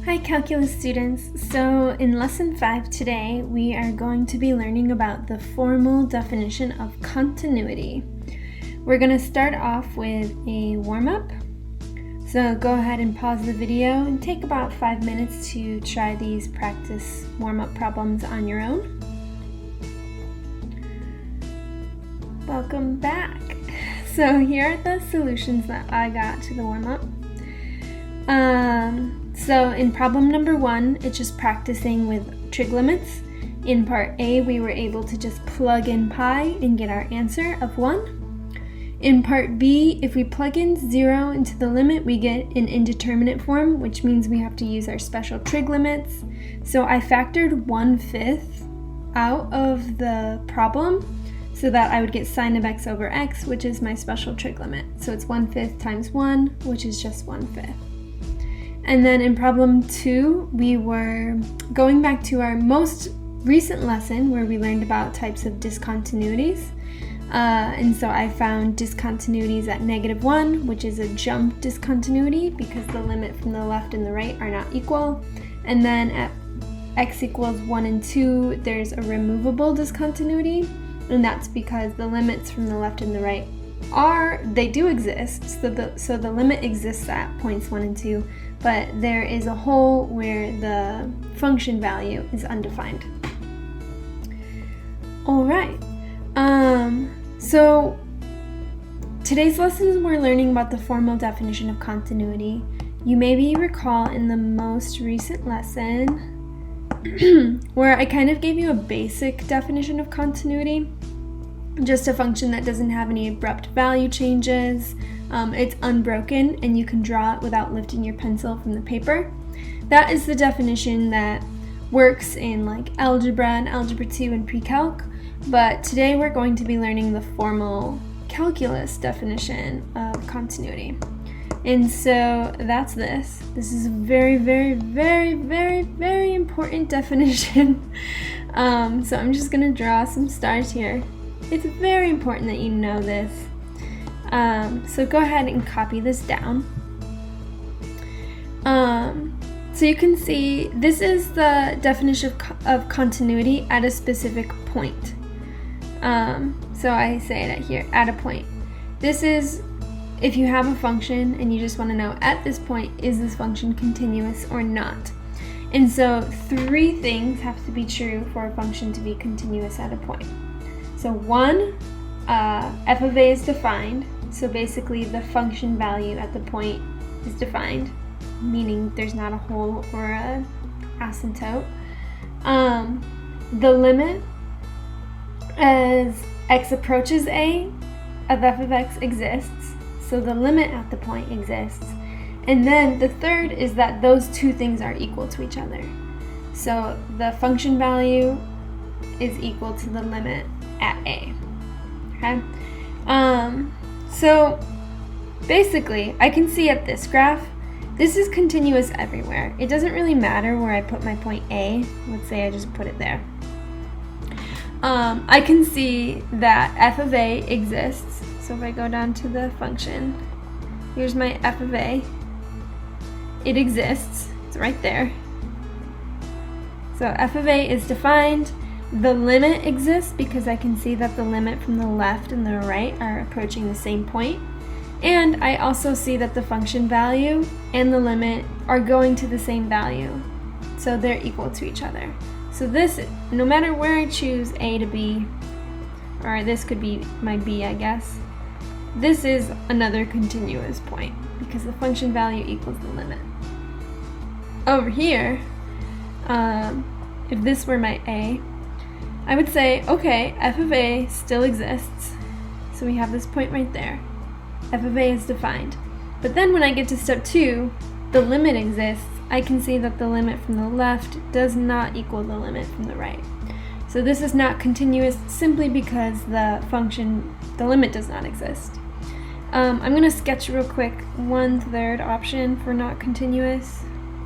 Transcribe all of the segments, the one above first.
Hi calculus students. So in lesson 5 today we are going to be learning about the formal definition of continuity. We're going to start off with a warm-up. So go ahead and pause the video and take about 5 minutes to try these practice warm-up problems on your own. Welcome back. So here are the solutions that I got to the warm-up. So in problem number 1, it's just practicing with trig limits. In part A, we were able to just plug in pi and get our answer of 1. In part B, if we plug in 0 into the limit, we get an indeterminate form, which means we have to use our special trig limits. So I factored 1/5 out of the problem so that I would get sine of x over x, which is my special trig limit. So it's 1/5 times 1, which is just 1/5. And then in problem 2, we were going back to our most recent lesson where we learned about types of discontinuities. And so I found discontinuities at -1, which is a jump discontinuity because the limit from the left and the right are not equal. And then at x equals 1 and 2, there's a removable discontinuity, and that's because the limits from the left and the right they do exist, so the limit exists at points 1 and 2, but there is a hole where the function value is undefined. Alright, so today's lesson we're learning about the formal definition of continuity. You maybe recall in the most recent lesson where I kind of gave you a basic definition of continuity. Just a function that doesn't have any abrupt value changes. It's unbroken and you can draw it without lifting your pencil from the paper. That is the definition that works in like algebra and algebra 2 and pre-calc, but today we're going to be learning the formal calculus definition of continuity. And so that's this. This is a very, very, very, very, very important definition. So I'm just gonna draw some stars here. It's very important that you know this. So go ahead and copy this down. So you can see this is the definition of continuity at a specific point. So I say that here, at a point. This is if you have a function and you just want to know at this point, is this function continuous or not? And so 3 things have to be true for a function to be continuous at a point. So 1, f of a is defined, so basically the function value at the point is defined, meaning there's not a hole or a asymptote. The limit as x approaches a of f of x exists, so the limit at the point exists. And then the third is that those 2 things are equal to each other. So the function value is equal to the limit at a. Okay? So basically, I can see at this graph, this is continuous everywhere. It doesn't really matter where I put my point A. Let's say I just put it there. I can see that f of a exists. So if I go down to the function, here's my f of a. It exists. It's right there. So f of a is defined. The limit exists because I can see that the limit from the left and the right are approaching the same point. And I also see that the function value and the limit are going to the same value. So they're equal to each other. So this, no matter where I choose A to B, or this could be my B, I guess, this is another continuous point because the function value equals the limit. Over here, if this were my A, I would say, okay, f of a still exists. So we have this point right there. F of a is defined. But then when I get to step 2, the limit exists. I can see that the limit from the left does not equal the limit from the right. So this is not continuous simply because the limit does not exist. I'm going to sketch real quick 1/3 option for not continuous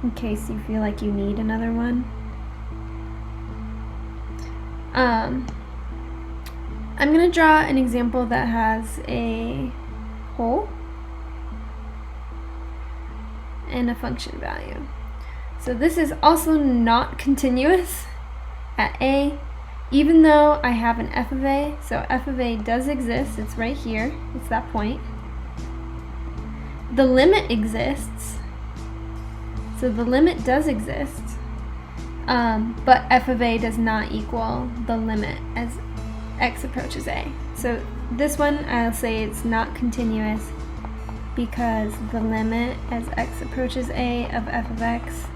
in case you feel like you need another one. I'm going to draw an example that has a hole and a function value. So this is also not continuous at a, even though I have an f of a. So f of a does exist, it's right here, it's that point. The limit exists, so the limit does exist, but f of a does not equal the limit as x approaches a. So this one I'll say it's not continuous because the limit as x approaches a of f of x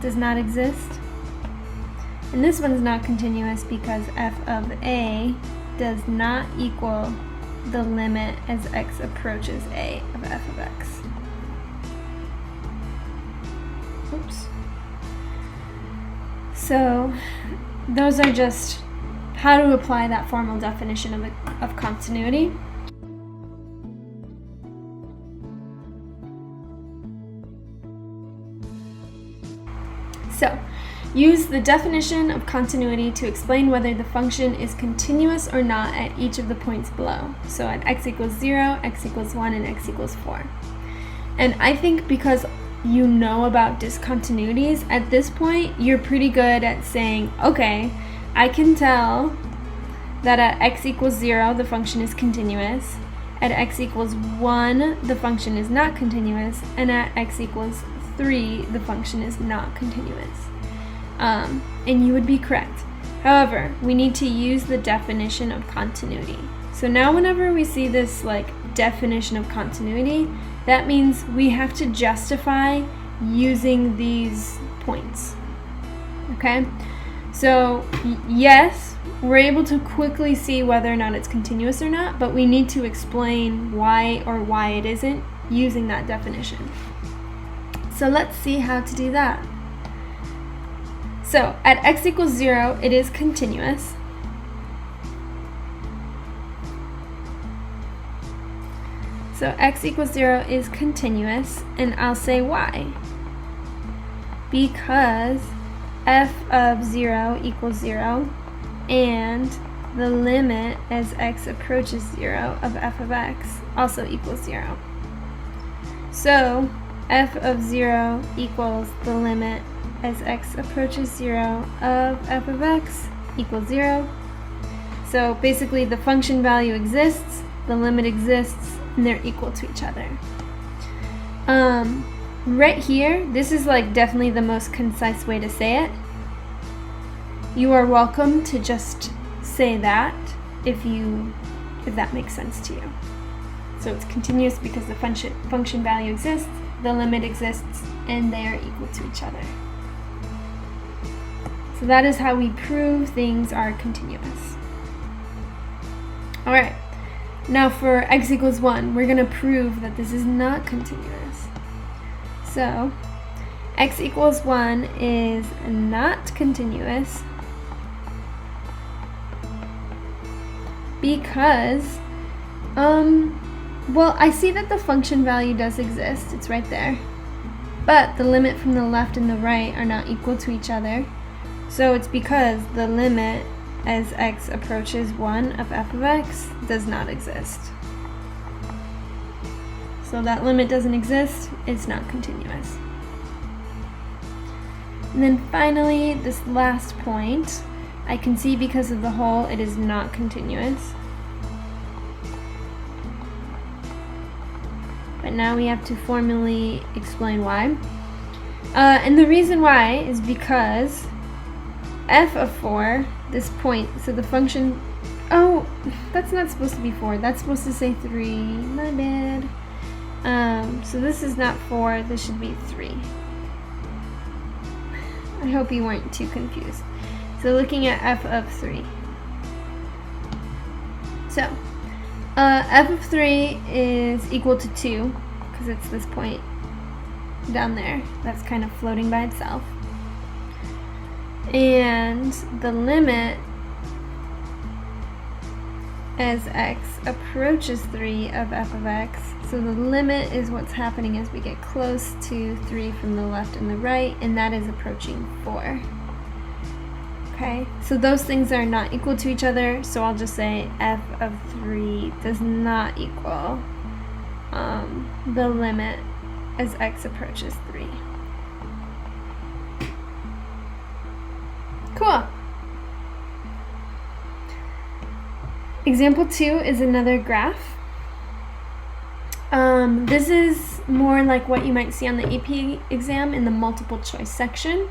does not exist. And this one's not continuous because f of a does not equal the limit as x approaches a of f of x. Oops. So those are just how to apply that formal definition of continuity. So, use the definition of continuity to explain whether the function is continuous or not at each of the points below. So at x equals 0, x equals 1, and x equals 4. And I think because you know about discontinuities, at this point you're pretty good at saying, okay, I can tell that at x equals 0 the function is continuous, at x equals 1 the function is not continuous, and at x equals 3 the function is not continuous. And you would be correct. However, we need to use the definition of continuity. So now whenever we see this like definition of continuity, that means we have to justify using these points. Okay? So yes, we're able to quickly see whether or not it's continuous or not, but we need to explain why or why it isn't using that definition. So let's see how to do that. So at x equals 0, it is continuous. So x equals 0 is continuous, and I'll say why. Because f of 0 equals 0, and the limit as x approaches 0 of f of x also equals 0. So f of 0 equals the limit as x approaches 0 of f of x equals 0. So basically the function value exists, the limit exists, and they're equal to each other. Right here, this is like definitely the most concise way to say it. You are welcome to just say that if that makes sense to you. So it's continuous because the function value exists, the limit exists, and they are equal to each other. So that is how we prove things are continuous. Alright, now for x equals 1, we're going to prove that this is not continuous. So, x equals 1 is not continuous because, well, I see that the function value does exist, it's right there, but the limit from the left and the right are not equal to each other. So it's because the limit as x approaches 1 of f of x does not exist. So that limit doesn't exist, it's not continuous. And then finally, this last point, I can see because of the hole it is not continuous. But now we have to formally explain why. And the reason why is because f of 4, this point, so the function, oh, that's not supposed to be 4, that's supposed to say 3, my bad. So this is not 4, this should be 3. I hope you weren't too confused. So looking at f of 3. So, f of 3 is equal to 2, because it's this point down there that's kind of floating by itself. And the limit as x approaches 3 of f of x, so the limit is what's happening as we get close to 3 from the left and the right, and that is approaching 4. Okay, so those things are not equal to each other, so I'll just say f of 3 does not equal the limit as x approaches 3. Cool. Example 2 is another graph. This is more like what you might see on the AP exam in the multiple choice section.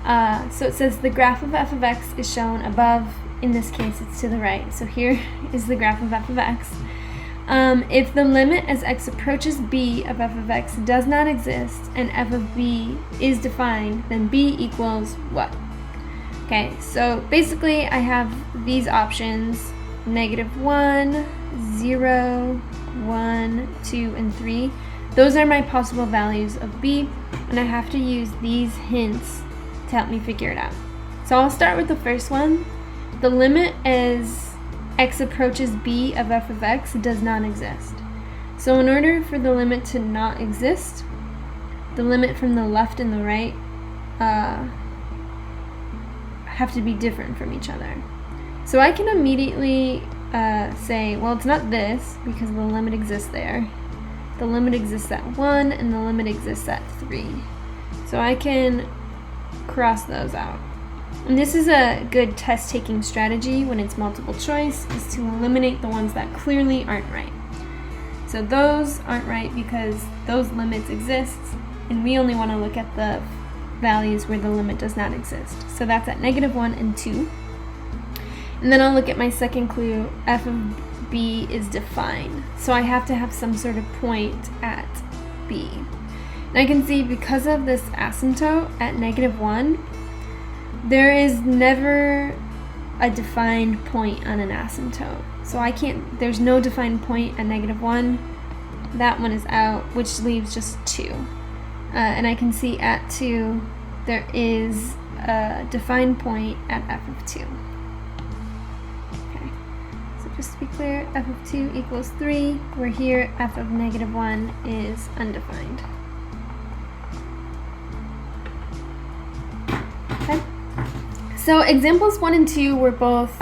So it says the graph of f of x is shown above. In this case, it's to the right. So here is the graph of f of x. If the limit as x approaches b of f of x does not exist and f of b is defined, then b equals what? Okay, so basically I have these options: -1, 0, 1, 2, and 3. Those are my possible values of b, and I have to use these hints to help me figure it out. So I'll start with the first one. The limit as x approaches b of f of x does not exist. So in order for the limit to not exist, the limit from the left and the right have to be different from each other. So I can immediately say, well, it's not this because the limit exists there. The limit exists at 1 and the limit exists at 3. So I can cross those out. And this is a good test-taking strategy when it's multiple choice, is to eliminate the ones that clearly aren't right. So those aren't right because those limits exist, and we only want to look at the values where the limit does not exist. So that's at -1 and 2. And then I'll look at my second clue, f of b is defined. So I have to have some sort of point at b. And I can see because of this asymptote at -1, there is never a defined point on an asymptote. So there's no defined point at -1. That one is out, which leaves just 2. And I can see at 2, there is a defined point at f of 2. Okay, so just to be clear, f of 2 equals 3, where here f of -1 is undefined. Okay. So examples 1 and 2 were both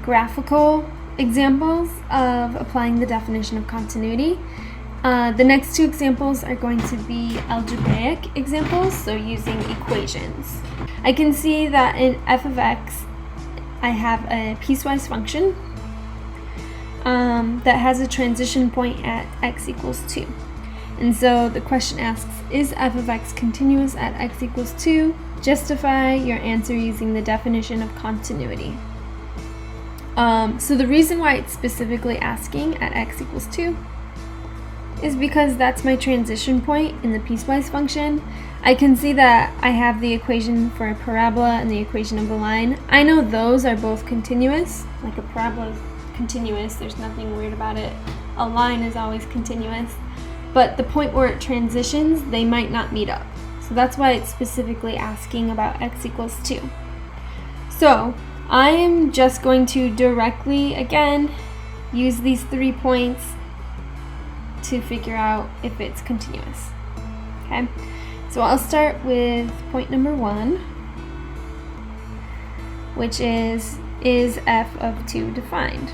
graphical examples of applying the definition of continuity. The next 2 examples are going to be algebraic examples, so using equations. I can see that in f of x, I have a piecewise function that has a transition point at x equals 2. And so the question asks, is f of x continuous at x equals 2? Justify your answer using the definition of continuity. So the reason why it's specifically asking at x equals 2 is because that's my transition point in the piecewise function. I can see that I have the equation for a parabola and the equation of a line. I know those are both continuous, like a parabola is continuous, there's nothing weird about it. A line is always continuous, but the point where it transitions, they might not meet up. So that's why it's specifically asking about x equals 2. So I am just going to directly, again, use these 3 points to figure out if it's continuous. Okay, so I'll start with point number 1, which is f of 2 defined?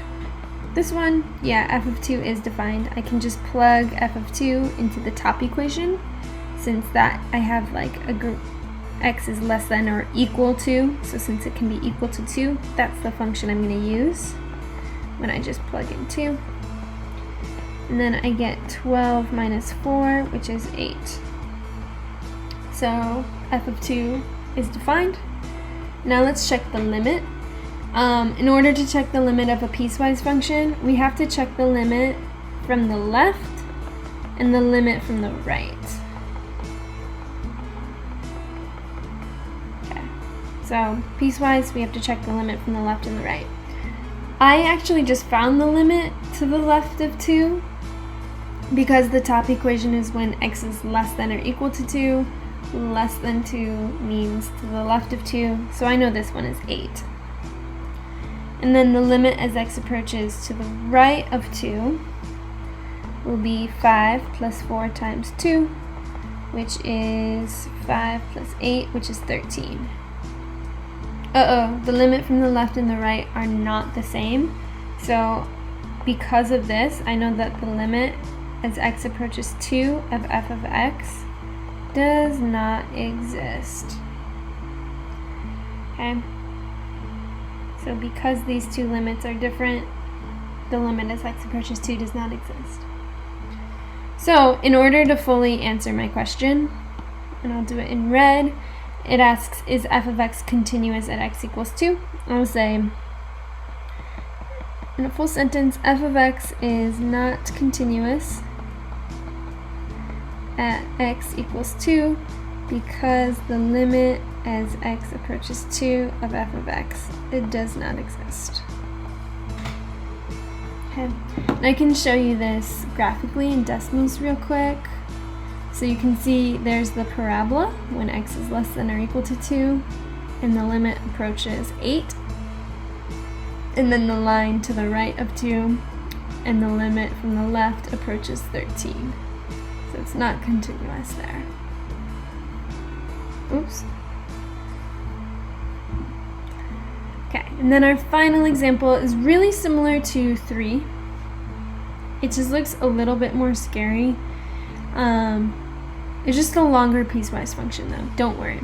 This one, yeah, f of 2 is defined. I can just plug f of 2 into the top equation, since that I have like a group x is less than or equal to, so since it can be equal to 2, that's the function I'm going to use when I just plug in 2. And then I get 12 minus 4, which is 8. So f of 2 is defined. Now let's check the limit. In order to check the limit of a piecewise function, we have to check the limit from the left and the limit from the right. Okay, so piecewise, we have to check the limit from the left and the right. I actually just found the limit to the left of 2 because the top equation is when x is less than or equal to 2. Less than 2 means to the left of 2, so I know this one is 8. And then the limit as x approaches to the right of 2 will be 5 plus 4 times 2, which is 5 plus 8, which is 13. The limit from the left and the right are not the same. So because of this, I know that the limit as x approaches 2 of f of x does not exist. Okay? So because these two limits are different, the limit as x approaches 2 does not exist. So in order to fully answer my question, and I'll do it in red, it asks, is f of x continuous at x equals 2? I'll say, in a full sentence, f of x is not continuous at x equals 2 because the limit as x approaches 2 of f of x, it does not exist. Okay, and I can show you this graphically in decimals real quick. So you can see there's the parabola when x is less than or equal to 2, and the limit approaches 8. And then the line to the right of 2, and the limit from the left approaches 13. So it's not continuous there. Oops. Okay, and then our final example is really similar to 3. It just looks a little bit more scary. It's just a longer piecewise function though, don't worry.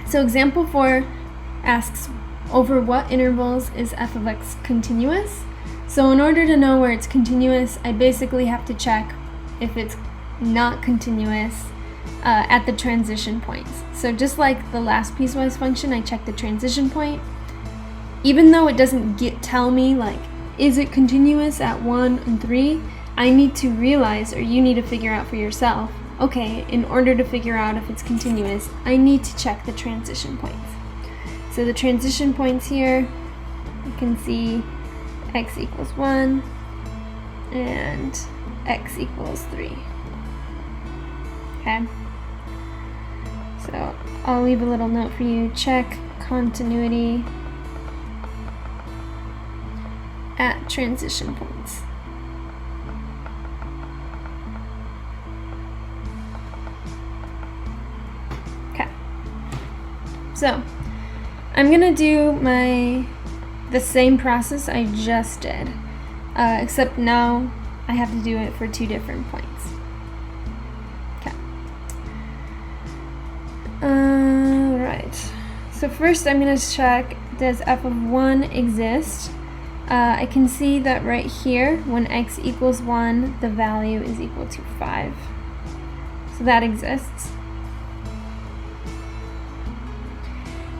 So example 4 asks, over what intervals is f of x continuous? So in order to know where it's continuous, I basically have to check if it's not continuous at the transition points. So just like the last piecewise function, I check the transition point. Even though it doesn't tell me like, is it continuous at 1 and 3, I need to realize, or you need to figure out for yourself, okay, in order to figure out if it's continuous, I need to check the transition points. So the transition points here, you can see x equals 1 and x equals 3. Okay? So I'll leave a little note for you. Check continuity at transition points. Okay. So I'm gonna do the same process I just did, except now I have to do it for 2 different points. Okay. Right. So first I'm gonna check, does f of 1 exist? I can see that right here, when x equals 1, the value is equal to 5. So that exists.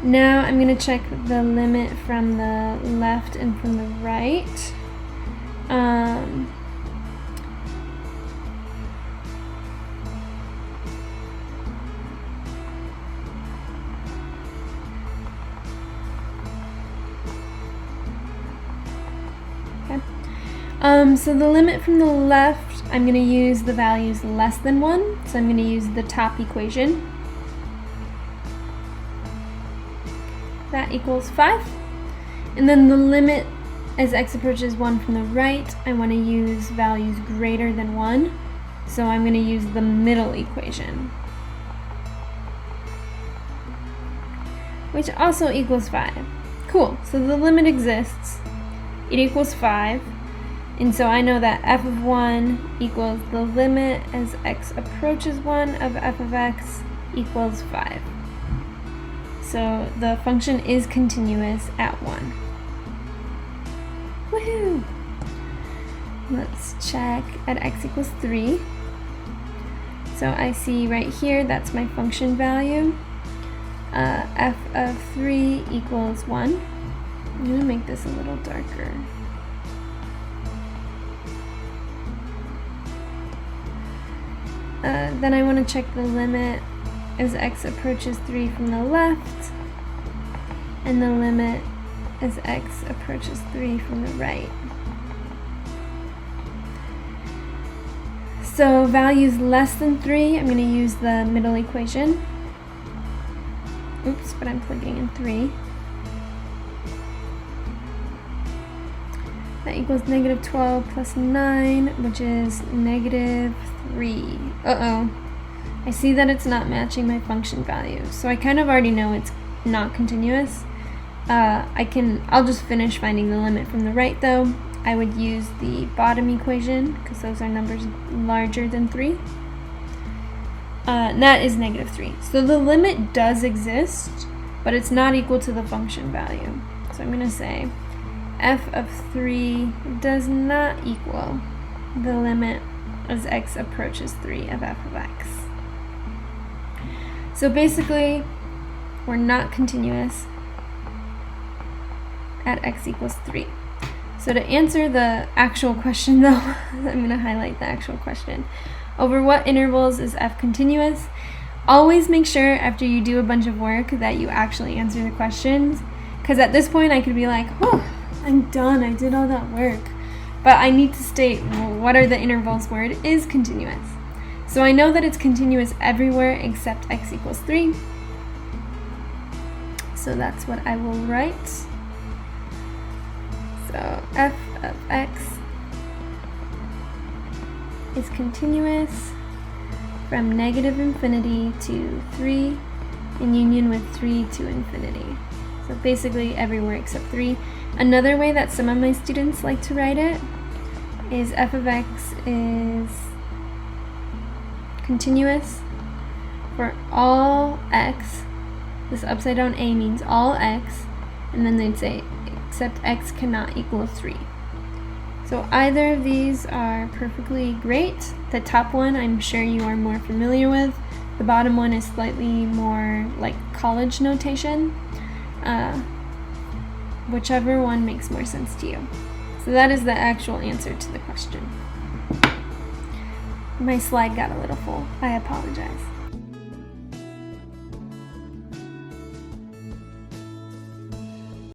Now I'm going to check the limit from the left and from the right. So the limit from the left, I'm going to use the values less than 1, so I'm going to use the top equation. That equals 5. And then the limit as x approaches 1 from the right, I want to use values greater than 1, so I'm going to use the middle equation, which also equals 5. Cool, so the limit exists. It equals 5. And so I know that f of 1 equals the limit as x approaches 1 of f of x equals 5. So the function is continuous at 1. Woohoo! Let's check at x equals 3. So I see right here, that's my function value. F of 3 equals 1. I'm going to make this a little darker. Then I want to check the limit as x approaches 3 from the left, and the limit as x approaches 3 from the right. So values less than 3, I'm going to use the middle equation. Oops, but I'm plugging in 3. That equals negative 12 plus 9, which is negative 3. Uh-oh. I see that it's not matching my function value. So I kind of already know it's not continuous. I'll just finish finding the limit from the right though. I would use the bottom equation because those are numbers larger than 3. And that is negative 3. So the limit does exist, but it's not equal to the function value. So I'm going to say f of 3 does not equal the limit as x approaches 3 of f of x. So basically, we're not continuous at x equals 3. So to answer the actual question though, I'm going to highlight the actual question. Over what intervals is f continuous? Always make sure after you do a bunch of work that you actually answer the questions, because at this point I could be like, oh, I'm done, I did all that work. But I need to state, well, what are the intervals where it is continuous? So I know that it's continuous everywhere except x equals 3. So that's what I will write. So f of x is continuous from negative infinity to 3 in union with 3 to infinity. So basically everywhere except 3. Another way that some of my students like to write it is f of x is continuous for all x. This upside down a means all x, and then they'd say except x cannot equal 3. So either of these are perfectly great. The top one I'm sure you are more familiar with. The bottom one is slightly more like college notation. Whichever one makes more sense to you. So that is the actual answer to the question. My slide got a little full. I apologize.